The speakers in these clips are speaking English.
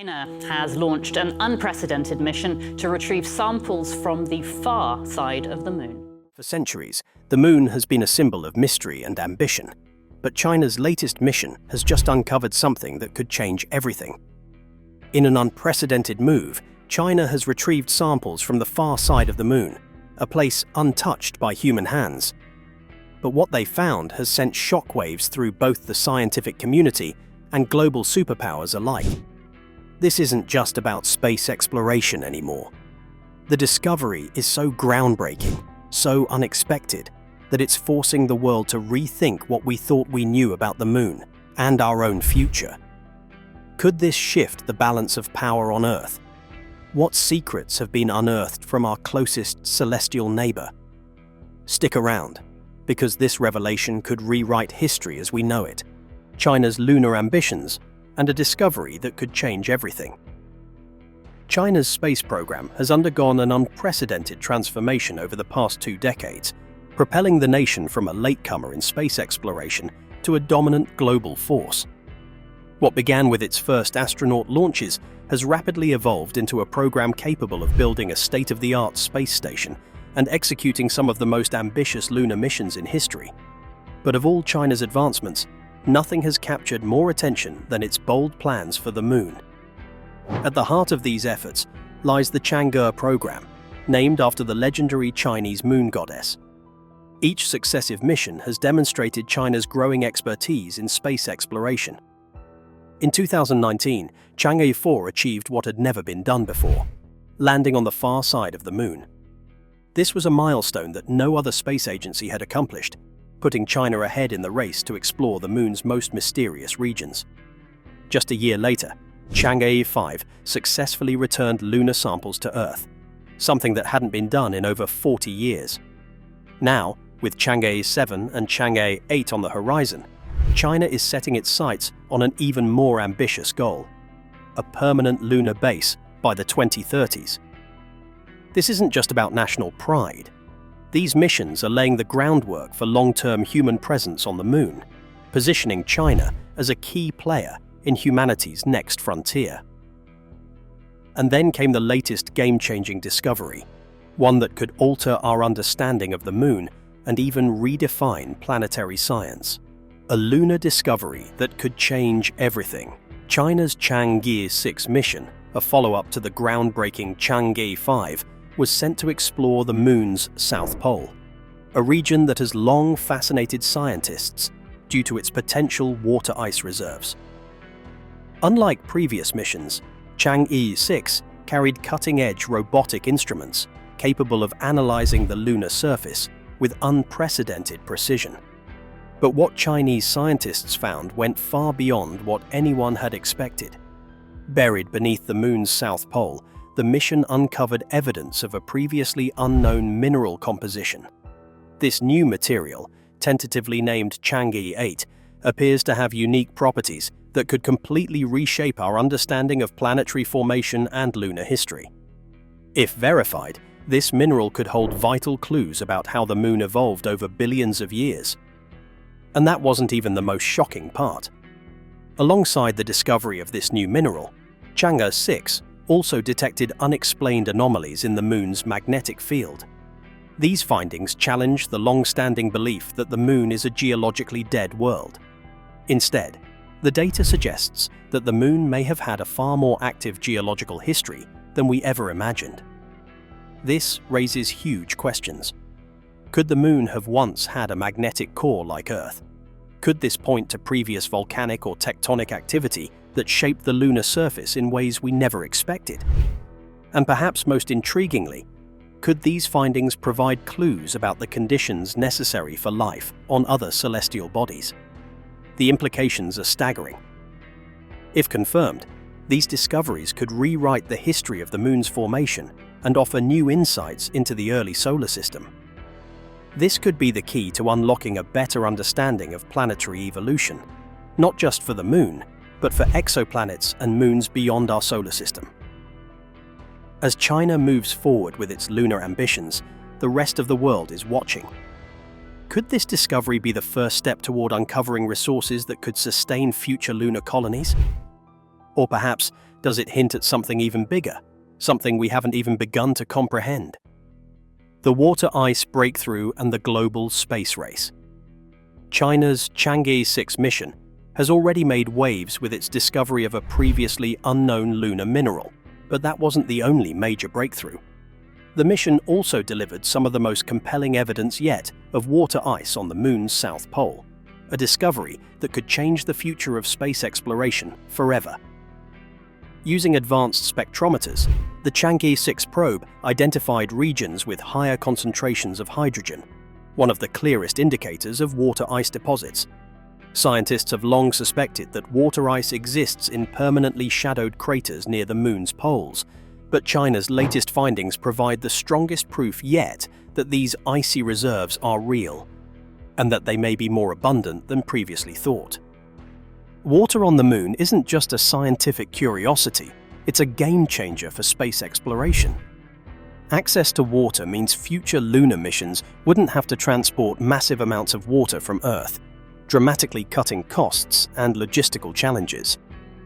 China has launched an unprecedented mission to retrieve samples from the far side of the moon. For centuries, the moon has been a symbol of mystery and ambition. But China's latest mission has just uncovered something that could change everything. In an unprecedented move, China has retrieved samples from the far side of the moon, a place untouched by human hands. But what they found has sent shockwaves through both the scientific community and global superpowers alike. This isn't just about space exploration anymore. The discovery is so groundbreaking, so unexpected, that it's forcing the world to rethink what we thought we knew about the moon and our own future. Could this shift the balance of power on Earth? What secrets have been unearthed from our closest celestial neighbour? Stick around, because this revelation could rewrite history as we know it, China's lunar ambitions, and a discovery that could change everything. China's space program has undergone an unprecedented transformation over the past 2 decades, propelling the nation from a latecomer in space exploration to a dominant global force. What began with its first astronaut launches has rapidly evolved into a program capable of building a state-of-the-art space station and executing some of the most ambitious lunar missions in history. But of all China's advancements, nothing has captured more attention than its bold plans for the moon. At the heart of these efforts lies the Chang'e program, named after the legendary Chinese moon goddess. Each successive mission has demonstrated China's growing expertise in space exploration. In 2019, Chang'e 4 achieved what had never been done before, landing on the far side of the moon. This was a milestone that no other space agency had accomplished, putting China ahead in the race to explore the moon's most mysterious regions. Just a year later, Chang'e 5 successfully returned lunar samples to Earth, something that hadn't been done in over 40 years. Now, with Chang'e 7 and Chang'e 8 on the horizon, China is setting its sights on an even more ambitious goal: a permanent lunar base by the 2030s. This isn't just about national pride. These missions are laying the groundwork for long-term human presence on the moon, positioning China as a key player in humanity's next frontier. And then came the latest game-changing discovery, one that could alter our understanding of the moon and even redefine planetary science. A lunar discovery that could change everything. China's Chang'e 6 mission, a follow-up to the groundbreaking Chang'e 5, was sent to explore the moon's south pole, a region that has long fascinated scientists due to its potential water ice reserves. Unlike previous missions, Chang'e 6 carried cutting-edge robotic instruments capable of analyzing the lunar surface with unprecedented precision. But what Chinese scientists found went far beyond what anyone had expected. Buried beneath the moon's south pole, the mission uncovered evidence of a previously unknown mineral composition. This new material, tentatively named Chang'e 8, appears to have unique properties that could completely reshape our understanding of planetary formation and lunar history. If verified, this mineral could hold vital clues about how the moon evolved over billions of years. And that wasn't even the most shocking part. Alongside the discovery of this new mineral, Chang'e 6 also detected unexplained anomalies in the moon's magnetic field. These findings challenge the long-standing belief that the moon is a geologically dead world. Instead, the data suggests that the moon may have had a far more active geological history than we ever imagined. This raises huge questions. Could the moon have once had a magnetic core like Earth? Could this point to previous volcanic or tectonic activity that shaped the lunar surface in ways we never expected? And perhaps most intriguingly, could these findings provide clues about the conditions necessary for life on other celestial bodies? The implications are staggering. If confirmed, these discoveries could rewrite the history of the moon's formation and offer new insights into the early solar system. This could be the key to unlocking a better understanding of planetary evolution, not just for the moon, but for exoplanets and moons beyond our solar system. As China moves forward with its lunar ambitions, the rest of the world is watching. Could this discovery be the first step toward uncovering resources that could sustain future lunar colonies? Or perhaps Does it hint at something even bigger? Something we haven't even begun to comprehend? The water ice breakthrough and the global space race. China's Chang'e 6 mission has already made waves with its discovery of a previously unknown lunar mineral, but that wasn't the only major breakthrough. The mission also delivered some of the most compelling evidence yet of water ice on the Moon's south pole, a discovery that could change the future of space exploration forever. Using advanced spectrometers, the Chang'e 6 probe identified regions with higher concentrations of hydrogen, one of the clearest indicators of water ice deposits. Scientists have long suspected that water ice exists in permanently shadowed craters near the Moon's poles, but China's latest findings provide the strongest proof yet that these icy reserves are real, and that they may be more abundant than previously thought. Water on the Moon isn't just a scientific curiosity, it's a game-changer for space exploration. Access to water means future lunar missions wouldn't have to transport massive amounts of water from Earth, dramatically cutting costs and logistical challenges.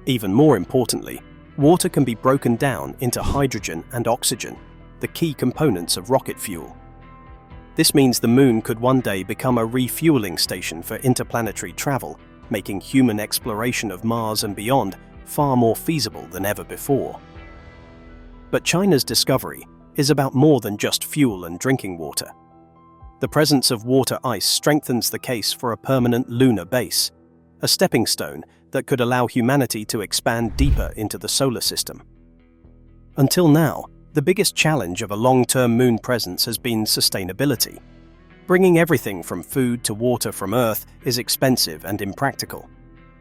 Even more importantly, water can be broken down into hydrogen and oxygen, the key components of rocket fuel. This means the Moon could one day become a refueling station for interplanetary travel, making human exploration of Mars and beyond far more feasible than ever before. But China's discovery is about more than just fuel and drinking water. The presence of water ice strengthens the case for a permanent lunar base, a stepping stone that could allow humanity to expand deeper into the solar system. Until now, the biggest challenge of a long-term Moon presence has been sustainability. Bringing everything from food to water from Earth is expensive and impractical.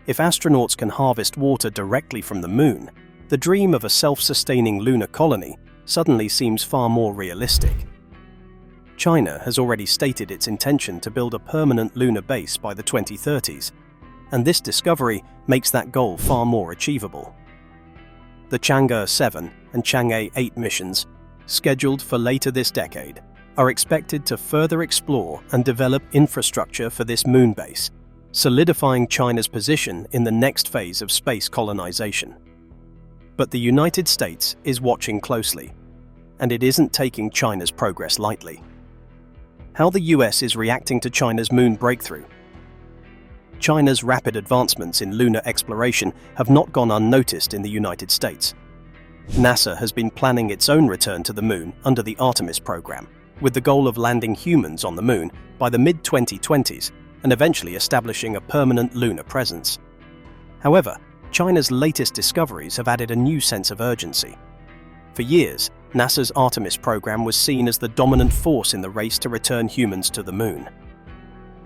If astronauts can harvest water directly from the Moon, the dream of a self-sustaining lunar colony suddenly seems far more realistic. China has already stated its intention to build a permanent lunar base by the 2030s, and this discovery makes that goal far more achievable. The Chang'e 7 and Chang'e 8 missions, scheduled for later this decade, are expected to further explore and develop infrastructure for this moon base, solidifying China's position in the next phase of space colonization. But the United States is watching closely, and it isn't taking China's progress lightly. How the US is reacting to China's moon breakthrough. China's rapid advancements in lunar exploration have not gone unnoticed in the United States. NASA has been planning its own return to the moon under the Artemis program, with the goal of landing humans on the moon by the mid-2020s and eventually establishing a permanent lunar presence. However, China's latest discoveries have added a new sense of urgency. For years, NASA's Artemis program was seen as the dominant force in the race to return humans to the moon.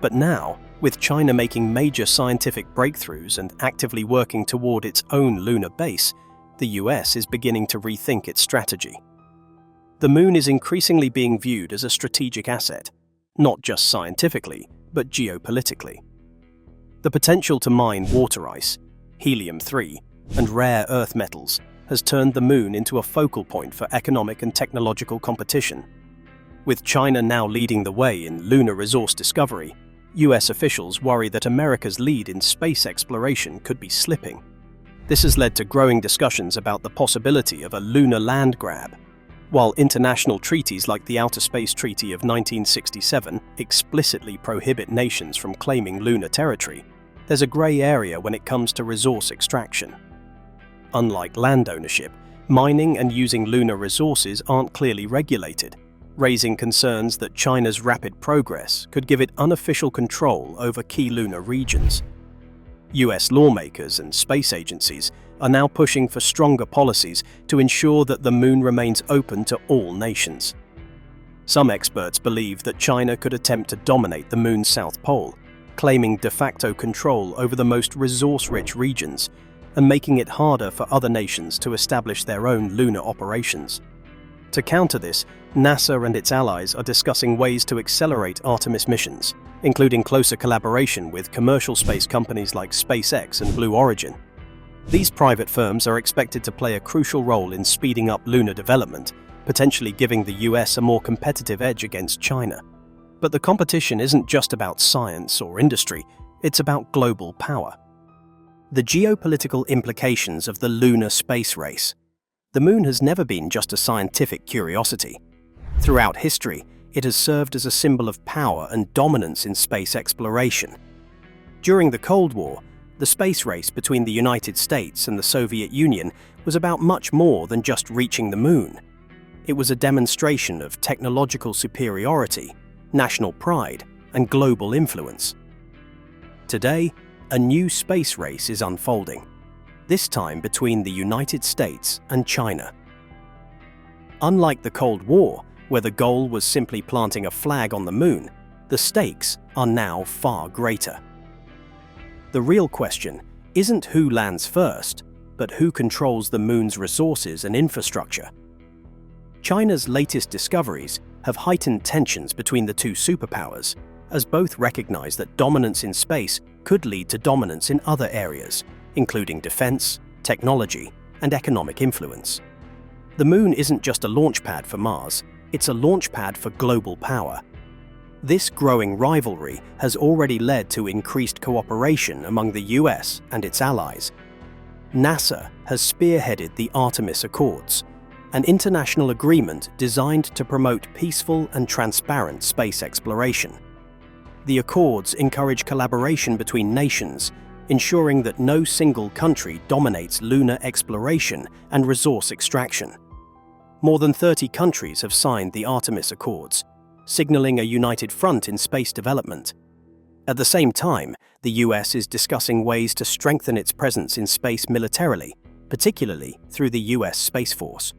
But now, with China making major scientific breakthroughs and actively working toward its own lunar base, the US is beginning to rethink its strategy. The moon is increasingly being viewed as a strategic asset, not just scientifically, but geopolitically. The potential to mine water ice, helium-3, and rare earth metals has turned the moon into a focal point for economic and technological competition. With China now leading the way in lunar resource discovery, US officials worry that America's lead in space exploration could be slipping. This has led to growing discussions about the possibility of a lunar land grab. While international treaties like the Outer Space Treaty of 1967 explicitly prohibit nations from claiming lunar territory, there's a grey area when it comes to resource extraction. Unlike land ownership, mining and using lunar resources aren't clearly regulated, raising concerns that China's rapid progress could give it unofficial control over key lunar regions. US lawmakers and space agencies are now pushing for stronger policies to ensure that the moon remains open to all nations. Some experts believe that China could attempt to dominate the moon's south pole, claiming de facto control over the most resource-rich regions and making it harder for other nations to establish their own lunar operations. To counter this, NASA and its allies are discussing ways to accelerate Artemis missions, including closer collaboration with commercial space companies like SpaceX and Blue Origin. These private firms are expected to play a crucial role in speeding up lunar development, potentially giving the US a more competitive edge against China. But the competition isn't just about science or industry, it's about global power. The geopolitical implications of the lunar space race. The moon has never been just a scientific curiosity. Throughout history, it has served as a symbol of power and dominance in space exploration. During the Cold War, the space race between the United States and the Soviet Union was about much more than just reaching the moon. It was a demonstration of technological superiority, national pride, and global influence. Today, a new space race is unfolding, this time between the United States and China. Unlike the Cold War, where the goal was simply planting a flag on the moon, the stakes are now far greater. The real question isn't who lands first, but who controls the moon's resources and infrastructure. China's latest discoveries have heightened tensions between the two superpowers, as both recognize that dominance in space could lead to dominance in other areas, including defense, technology, and economic influence. The moon isn't just a launchpad for Mars, it's a launchpad for global power. This growing rivalry has already led to increased cooperation among the US and its allies. NASA has spearheaded the Artemis Accords, an international agreement designed to promote peaceful and transparent space exploration. The accords encourage collaboration between nations, ensuring that no single country dominates lunar exploration and resource extraction. More than 30 countries have signed the Artemis Accords, signaling a united front in space development. At the same time, the US is discussing ways to strengthen its presence in space militarily, particularly through the US Space Force.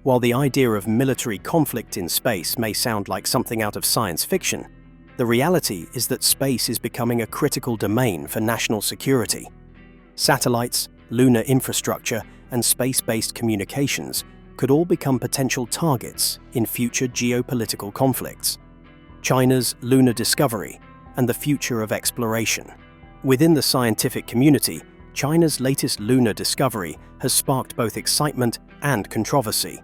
While the idea of military conflict in space may sound like something out of science fiction, the reality is that space is becoming a critical domain for national security. Satellites, lunar infrastructure, and space-based communications could all become potential targets in future geopolitical conflicts. China's lunar discovery and the future of exploration. Within the scientific community, China's latest lunar discovery has sparked both excitement and controversy.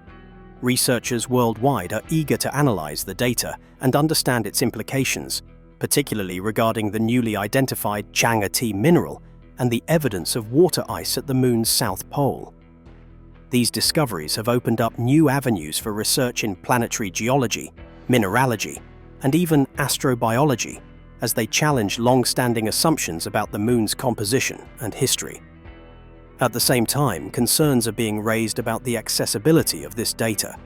Researchers worldwide are eager to analyze the data and understand its implications, particularly regarding the newly identified Chang'e mineral and the evidence of water ice at the moon's south pole. These discoveries have opened up new avenues for research in planetary geology, mineralogy, and even astrobiology, as they challenge long-standing assumptions about the moon's composition and history. At the same time, concerns are being raised about the accessibility of this data.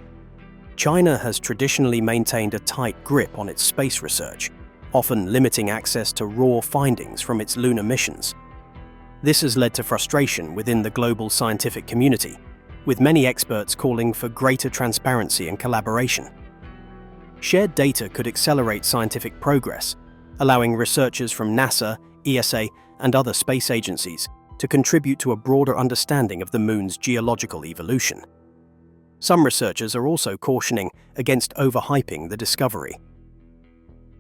China has traditionally maintained a tight grip on its space research, often limiting access to raw findings from its lunar missions. This has led to frustration within the global scientific community, with many experts calling for greater transparency and collaboration. Shared data could accelerate scientific progress, allowing researchers from NASA, ESA, and other space agencies to contribute to a broader understanding of the moon's geological evolution. Some researchers are also cautioning against overhyping the discovery.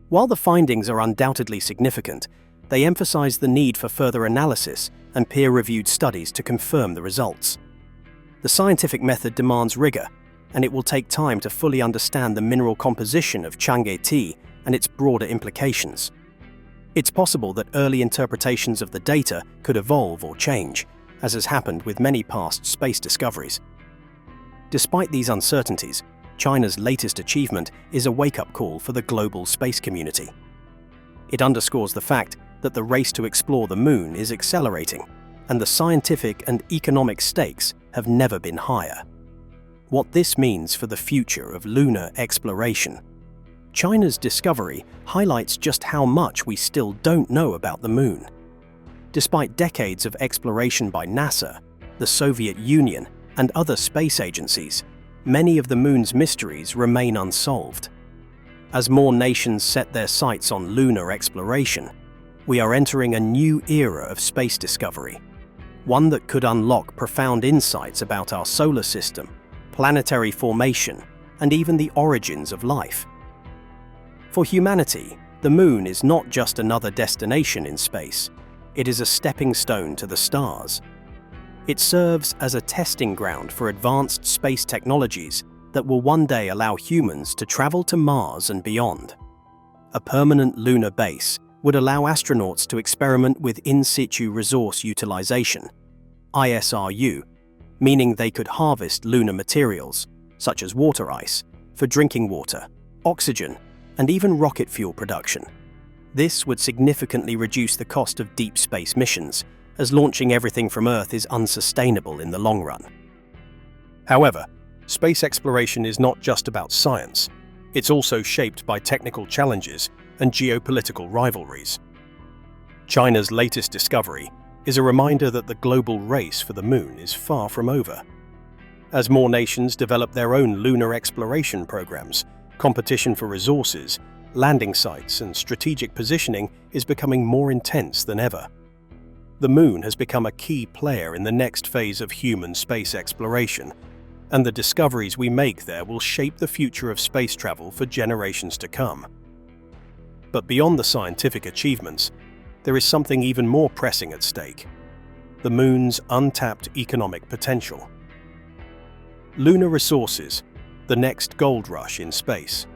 While the findings are undoubtedly significant, they emphasize the need for further analysis and peer-reviewed studies to confirm the results. The scientific method demands rigor, and it will take time to fully understand the mineral composition of Chang'e and its broader implications. It's possible that early interpretations of the data could evolve or change, as has happened with many past space discoveries. Despite these uncertainties, China's latest achievement is a wake-up call for the global space community. It underscores the fact that the race to explore the moon is accelerating, and the scientific and economic stakes have never been higher. What this means for the future of lunar exploration. China's discovery highlights just how much we still don't know about the moon. Despite decades of exploration by NASA, the Soviet Union, and other space agencies, many of the moon's mysteries remain unsolved. As more nations set their sights on lunar exploration, we are entering a new era of space discovery, one that could unlock profound insights about our solar system, planetary formation, and even the origins of life. For humanity, the moon is not just another destination in space, it is a stepping stone to the stars. It serves as a testing ground for advanced space technologies that will one day allow humans to travel to Mars and beyond. A permanent lunar base would allow astronauts to experiment with in-situ resource utilization, ISRU, meaning they could harvest lunar materials, such as water ice, for drinking water, oxygen, and even rocket fuel production. This would significantly reduce the cost of deep space missions, as launching everything from Earth is unsustainable in the long run. However, space exploration is not just about science. It's also shaped by technical challenges and geopolitical rivalries. China's latest discovery is a reminder that the global race for the moon is far from over. As more nations develop their own lunar exploration programs, competition for resources, landing sites, and strategic positioning is becoming more intense than ever. The moon has become a key player in the next phase of human space exploration, and the discoveries we make there will shape the future of space travel for generations to come. But beyond the scientific achievements, there is something even more pressing at stake: the moon's untapped economic potential. Lunar resources, the next gold rush in space.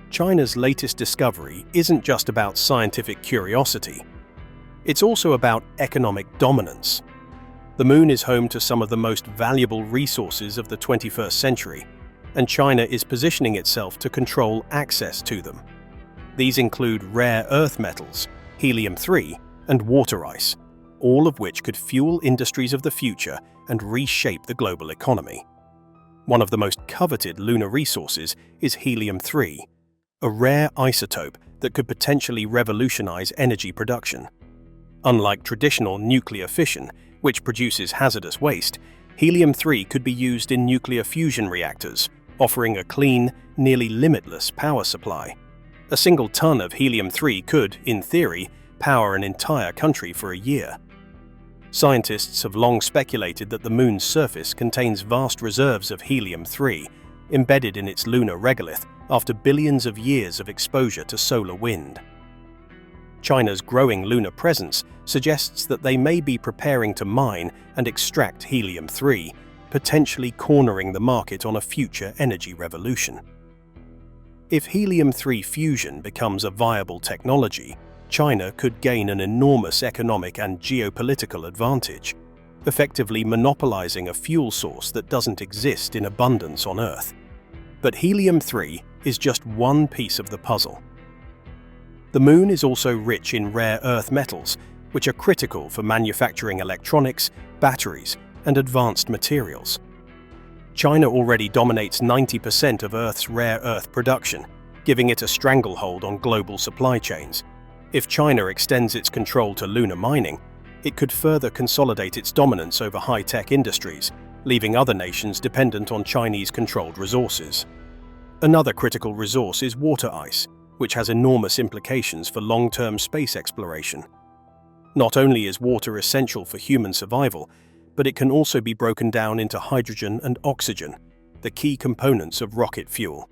China's latest discovery isn't just about scientific curiosity. It's also about economic dominance. The moon is home to some of the most valuable resources of the 21st century, and China is positioning itself to control access to them. These include rare earth metals, helium-3, and water ice, all of which could fuel industries of the future and reshape the global economy. One of the most coveted lunar resources is helium-3, a rare isotope that could potentially revolutionize energy production. Unlike traditional nuclear fission, which produces hazardous waste, helium-3 could be used in nuclear fusion reactors, offering a clean, nearly limitless power supply. A single ton of helium-3 could, in theory, power an entire country for a year. Scientists have long speculated that the moon's surface contains vast reserves of helium-3, embedded in its lunar regolith after billions of years of exposure to solar wind. China's growing lunar presence suggests that they may be preparing to mine and extract helium-3, potentially cornering the market on a future energy revolution. If helium-3 fusion becomes a viable technology, China could gain an enormous economic and geopolitical advantage, effectively monopolizing a fuel source that doesn't exist in abundance on Earth. But helium-3 is just one piece of the puzzle. The moon is also rich in rare earth metals, which are critical for manufacturing electronics, batteries, and advanced materials. China already dominates 90% of Earth's rare earth production, giving it a stranglehold on global supply chains. If China extends its control to lunar mining, it could further consolidate its dominance over high-tech industries, leaving other nations dependent on Chinese-controlled resources. Another critical resource is water ice, which has enormous implications for long-term space exploration. Not only is water essential for human survival, but it can also be broken down into hydrogen and oxygen, the key components of rocket fuel.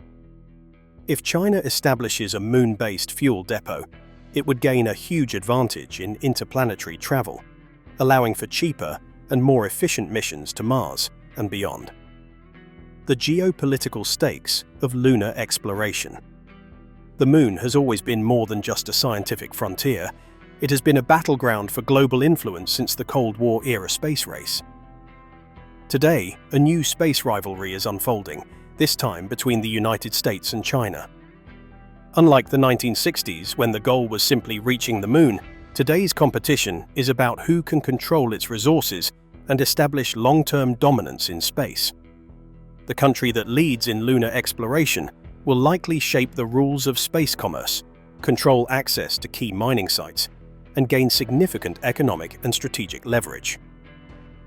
If China establishes a moon-based fuel depot, it would gain a huge advantage in interplanetary travel, allowing for cheaper and more efficient missions to Mars and beyond. The geopolitical stakes of lunar exploration. The moon has always been more than just a scientific frontier. It has been a battleground for global influence since the Cold War-era space race. Today, a new space rivalry is unfolding, this time between the United States and China. Unlike the 1960s, when the goal was simply reaching the moon, today's competition is about who can control its resources and establish long-term dominance in space. The country that leads in lunar exploration will likely shape the rules of space commerce, control access to key mining sites, and gain significant economic and strategic leverage.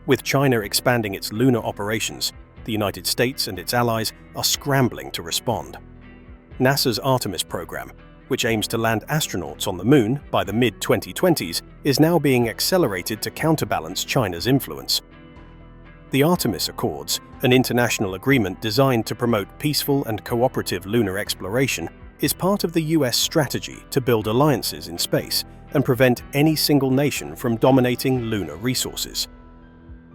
With China expanding its lunar operations, the United States and its allies are scrambling to respond. NASA's Artemis program, which aims to land astronauts on the moon by the mid-2020s, is now being accelerated to counterbalance China's influence. The Artemis Accords, an international agreement designed to promote peaceful and cooperative lunar exploration, is part of the US strategy to build alliances in space and prevent any single nation from dominating lunar resources.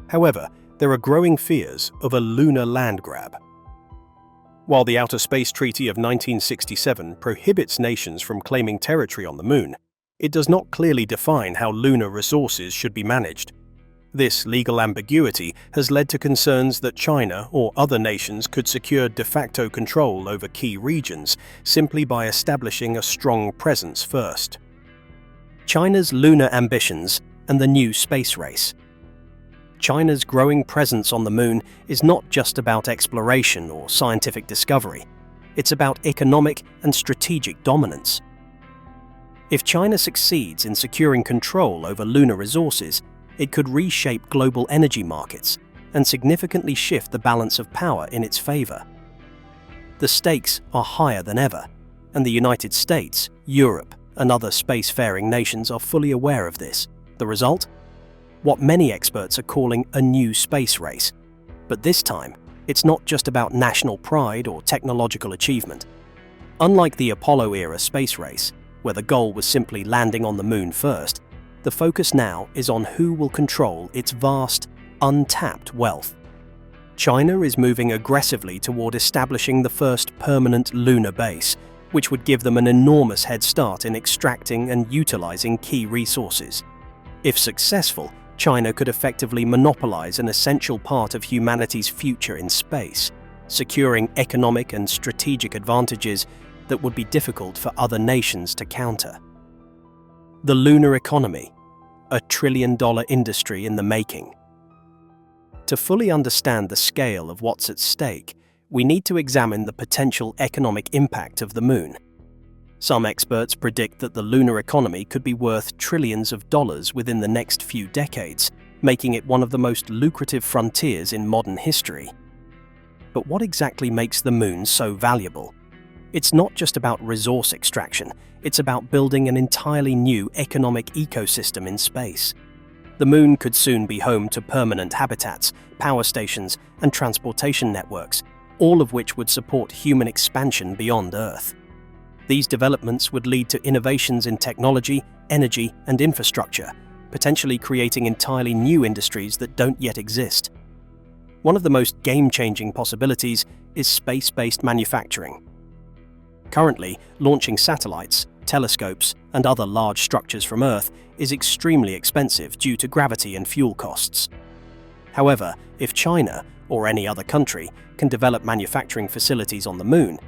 However, there are growing fears of a lunar land grab. While the Outer Space Treaty of 1967 prohibits nations from claiming territory on the Moon, it does not clearly define how lunar resources should be managed. This legal ambiguity has led to concerns that China or other nations could secure de facto control over key regions simply by establishing a strong presence first. China's lunar ambitions and the new space race. China's growing presence on the Moon is not just about exploration or scientific discovery. It's about economic and strategic dominance. If China succeeds in securing control over lunar resources, it could reshape global energy markets and significantly shift the balance of power in its favor. The stakes are higher than ever, and the United States, Europe, and other spacefaring nations are fully aware of this. The result? What many experts are calling a new space race. But this time, it's not just about national pride or technological achievement. Unlike the Apollo-era space race, where the goal was simply landing on the Moon first, the focus now is on who will control its vast, untapped wealth. China is moving aggressively toward establishing the first permanent lunar base, which would give them an enormous head start in extracting and utilizing key resources. If successful, China could effectively monopolize an essential part of humanity's future in space, securing economic and strategic advantages that would be difficult for other nations to counter. The lunar economy, a trillion-dollar industry in the making. To fully understand the scale of what's at stake, we need to examine the potential economic impact of the Moon. Some experts predict that the lunar economy could be worth trillions of dollars within the next few decades, making it one of the most lucrative frontiers in modern history. But what exactly makes the Moon so valuable? It's not just about resource extraction, it's about building an entirely new economic ecosystem in space. The Moon could soon be home to permanent habitats, power stations, and transportation networks, all of which would support human expansion beyond Earth. These developments would lead to innovations in technology, energy, and infrastructure, potentially creating entirely new industries that don't yet exist. One of the most game-changing possibilities is space-based manufacturing. Currently, launching satellites, telescopes, and other large structures from Earth is extremely expensive due to gravity and fuel costs. However, if China, or any other country, can develop manufacturing facilities on the Moon,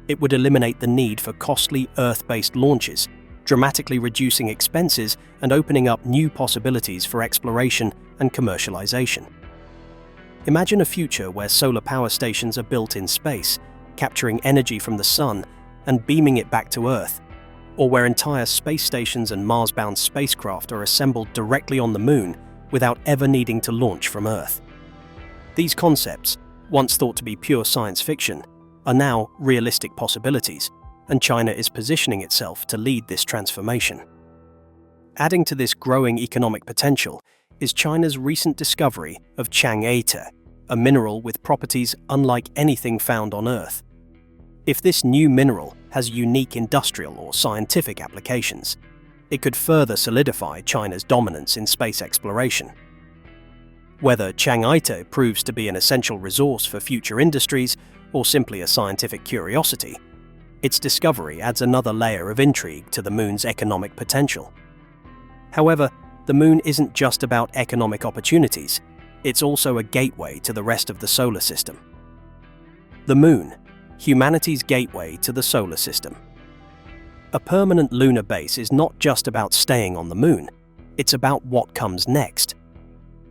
it would eliminate the need for costly Earth-based launches, dramatically reducing expenses and opening up new possibilities for exploration and commercialization. Imagine a future where solar power stations are built in space, capturing energy from the sun and beaming it back to Earth, or where entire space stations and Mars-bound spacecraft are assembled directly on the Moon without ever needing to launch from Earth. These concepts, once thought to be pure science fiction, are now realistic possibilities, and China is positioning itself to lead this transformation. Adding to this growing economic potential is China's recent discovery of chang'e, a mineral with properties unlike anything found on Earth. If this new mineral has unique industrial or scientific applications, it could further solidify China's dominance in space exploration. Whether chang'e proves to be an essential resource for future industries or simply a scientific curiosity, its discovery adds another layer of intrigue to the Moon's economic potential. However, the Moon isn't just about economic opportunities, it's also a gateway to the rest of the solar system. The Moon, humanity's gateway to the solar system. A permanent lunar base is not just about staying on the Moon, it's about what comes next.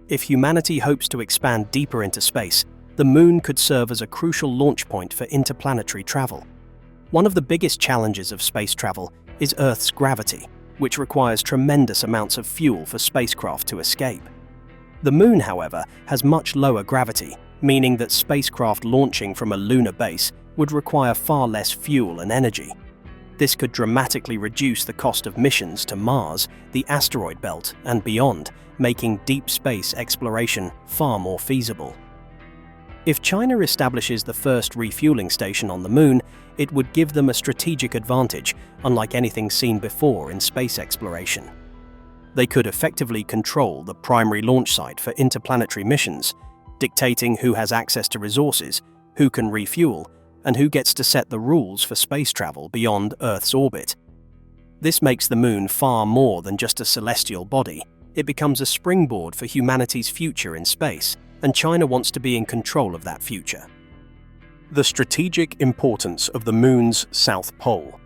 If humanity hopes to expand deeper into space, the Moon could serve as a crucial launch point for interplanetary travel. One of the biggest challenges of space travel is Earth's gravity, which requires tremendous amounts of fuel for spacecraft to escape. The Moon, however, has much lower gravity, meaning that spacecraft launching from a lunar base would require far less fuel and energy. This could dramatically reduce the cost of missions to Mars, the asteroid belt, and beyond, making deep space exploration far more feasible. If China establishes the first refueling station on the Moon, it would give them a strategic advantage, unlike anything seen before in space exploration. They could effectively control the primary launch site for interplanetary missions, dictating who has access to resources, who can refuel, and who gets to set the rules for space travel beyond Earth's orbit. This makes the moon far more than just a celestial body. It becomes a springboard for humanity's future in space, and China wants to be in control of that future. The strategic importance of the moon's south pole.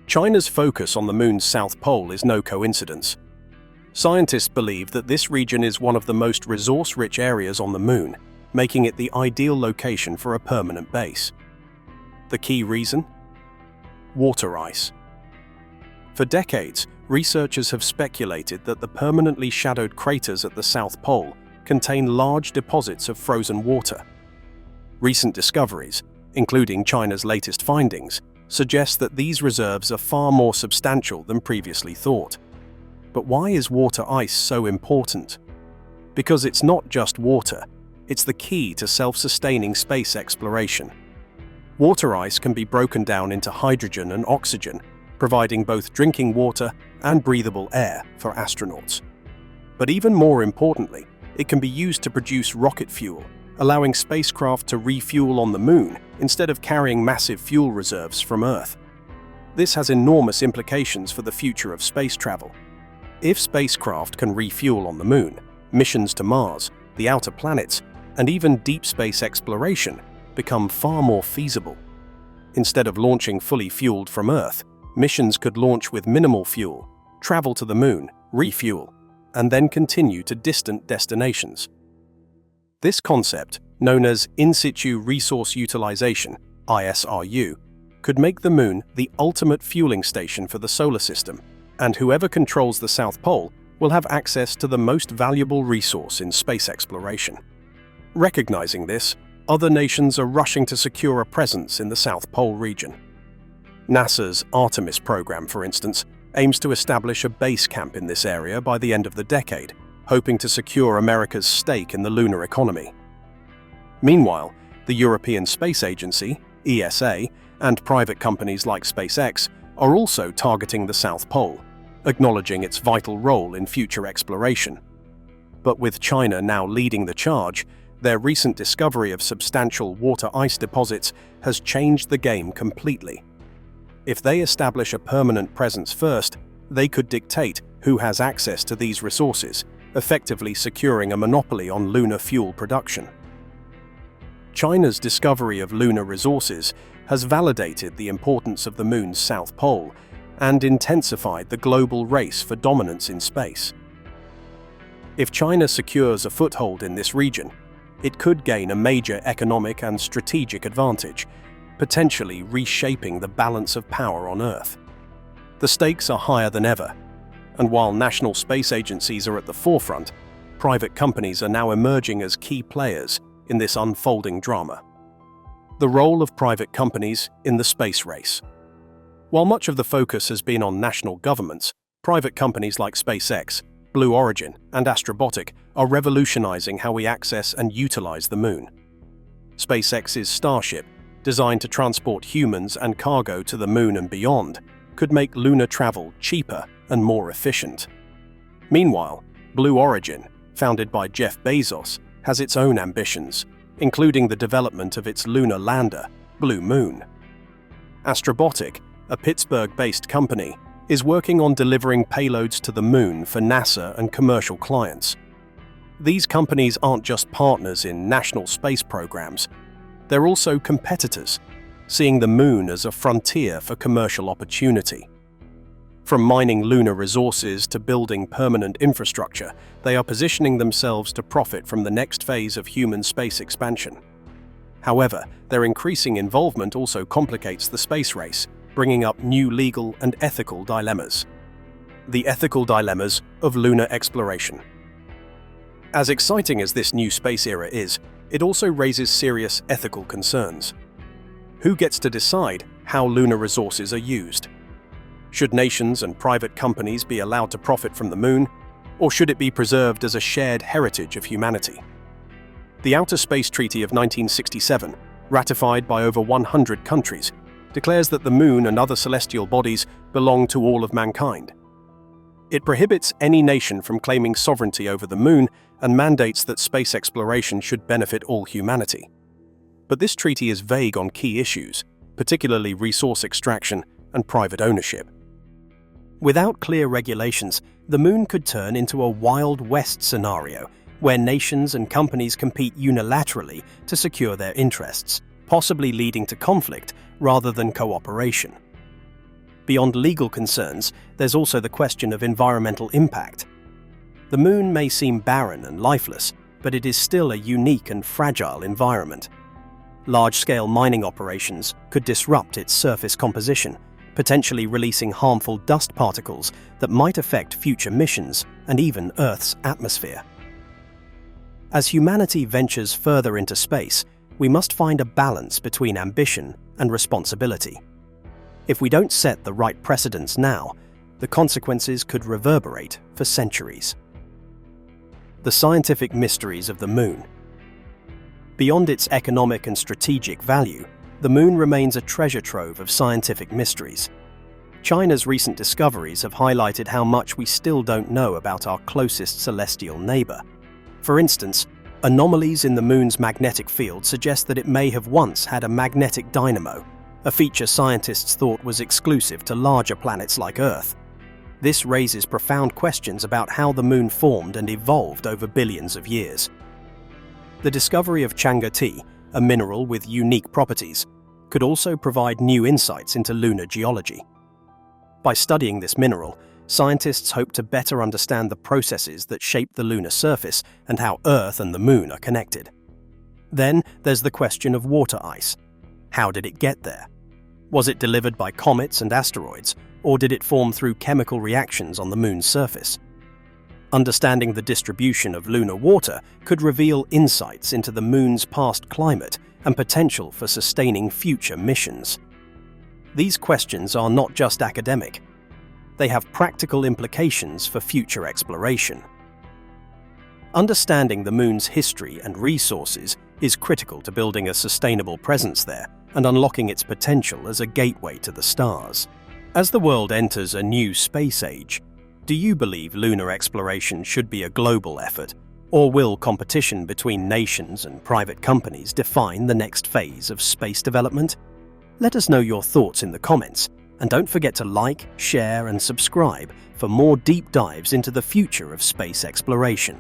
China's focus on the moon's south pole is no coincidence. Scientists believe that this region is one of the most resource-rich areas on the moon, making it the ideal location for a permanent base. The key reason? Water ice. For decades, researchers have speculated that the permanently shadowed craters at the South Pole contain large deposits of frozen water. Recent discoveries, including China's latest findings, suggest that these reserves are far more substantial than previously thought. But why is water ice so important? Because it's not just water, it's the key to self-sustaining space exploration. Water ice can be broken down into hydrogen and oxygen, providing both drinking water and breathable air for astronauts. But even more importantly, it can be used to produce rocket fuel, allowing spacecraft to refuel on the moon instead of carrying massive fuel reserves from Earth. This has enormous implications for the future of space travel. If spacecraft can refuel on the moon, missions to Mars, the outer planets, and even deep space exploration become far more feasible. Instead of launching fully fueled from Earth, missions could launch with minimal fuel, travel to the moon, refuel, and then continue to distant destinations. This concept, known as in situ resource utilization, ISRU, could make the moon the ultimate fueling station for the solar system, and whoever controls the South Pole will have access to the most valuable resource in space exploration. Recognizing this, other nations are rushing to secure a presence in the South Pole region. NASA's Artemis program, for instance, aims to establish a base camp in this area by the end of the decade, hoping to secure America's stake in the lunar economy. Meanwhile, the European Space Agency, ESA, and private companies like SpaceX are also targeting the South Pole, acknowledging its vital role in future exploration. But with China now leading the charge, their recent discovery of substantial water ice deposits has changed the game completely. If they establish a permanent presence first, they could dictate who has access to these resources, effectively securing a monopoly on lunar fuel production. China's discovery of lunar resources has validated the importance of the moon's south pole and intensified the global race for dominance in space. If China secures a foothold in this region, it could gain a major economic and strategic advantage, potentially reshaping the balance of power on Earth. The stakes are higher than ever, and while national space agencies are at the forefront, private companies are now emerging as key players in this unfolding drama. The role of private companies in the space race. While much of the focus has been on national governments, private companies like SpaceX, Blue Origin, and Astrobotic are revolutionizing how we access and utilize the moon. SpaceX's Starship, designed to transport humans and cargo to the moon and beyond, could make lunar travel cheaper and more efficient. Meanwhile, Blue Origin, founded by Jeff Bezos, has its own ambitions, including the development of its lunar lander, Blue Moon. Astrobotic, a Pittsburgh-based company, is working on delivering payloads to the moon for NASA and commercial clients. These companies aren't just partners in national space programs, they're also competitors, seeing the moon as a frontier for commercial opportunity. From mining lunar resources to building permanent infrastructure, they are positioning themselves to profit from the next phase of human space expansion. However, their increasing involvement also complicates the space race, bringing up new legal and ethical dilemmas. The ethical dilemmas of lunar exploration. As exciting as this new space era is, it also raises serious ethical concerns. Who gets to decide how lunar resources are used? Should nations and private companies be allowed to profit from the moon, or should it be preserved as a shared heritage of humanity? The Outer Space Treaty of 1967, ratified by over 100 countries, declares that the moon and other celestial bodies belong to all of mankind. It prohibits any nation from claiming sovereignty over the moon and mandates that space exploration should benefit all humanity. But this treaty is vague on key issues, particularly resource extraction and private ownership. Without clear regulations, the Moon could turn into a Wild West scenario where nations and companies compete unilaterally to secure their interests, possibly leading to conflict rather than cooperation. Beyond legal concerns, there's also the question of environmental impact. The Moon may seem barren and lifeless, but it is still a unique and fragile environment. Large-scale mining operations could disrupt its surface composition, potentially releasing harmful dust particles that might affect future missions and even Earth's atmosphere. As humanity ventures further into space, we must find a balance between ambition and responsibility. If we don't set the right precedents now, the consequences could reverberate for centuries. The scientific mysteries of the Moon. Beyond its economic and strategic value, the Moon remains a treasure trove of scientific mysteries. China's recent discoveries have highlighted how much we still don't know about our closest celestial neighbour. For instance, anomalies in the Moon's magnetic field suggest that it may have once had a magnetic dynamo, a feature scientists thought was exclusive to larger planets like Earth. This raises profound questions about how the Moon formed and evolved over billions of years. The discovery of Chang'e, a mineral with unique properties, could also provide new insights into lunar geology. By studying this mineral, scientists hope to better understand the processes that shape the lunar surface and how Earth and the Moon are connected. Then there's the question of water ice. How did it get there? Was it delivered by comets and asteroids, or did it form through chemical reactions on the Moon's surface? Understanding the distribution of lunar water could reveal insights into the Moon's past climate and potential for sustaining future missions. These questions are not just academic. They have practical implications for future exploration. Understanding the Moon's history and resources is critical to building a sustainable presence there and unlocking its potential as a gateway to the stars. As the world enters a new space age, do you believe lunar exploration should be a global effort, or will competition between nations and private companies define the next phase of space development? Let us know your thoughts in the comments, and don't forget to like, share, and subscribe for more deep dives into the future of space exploration.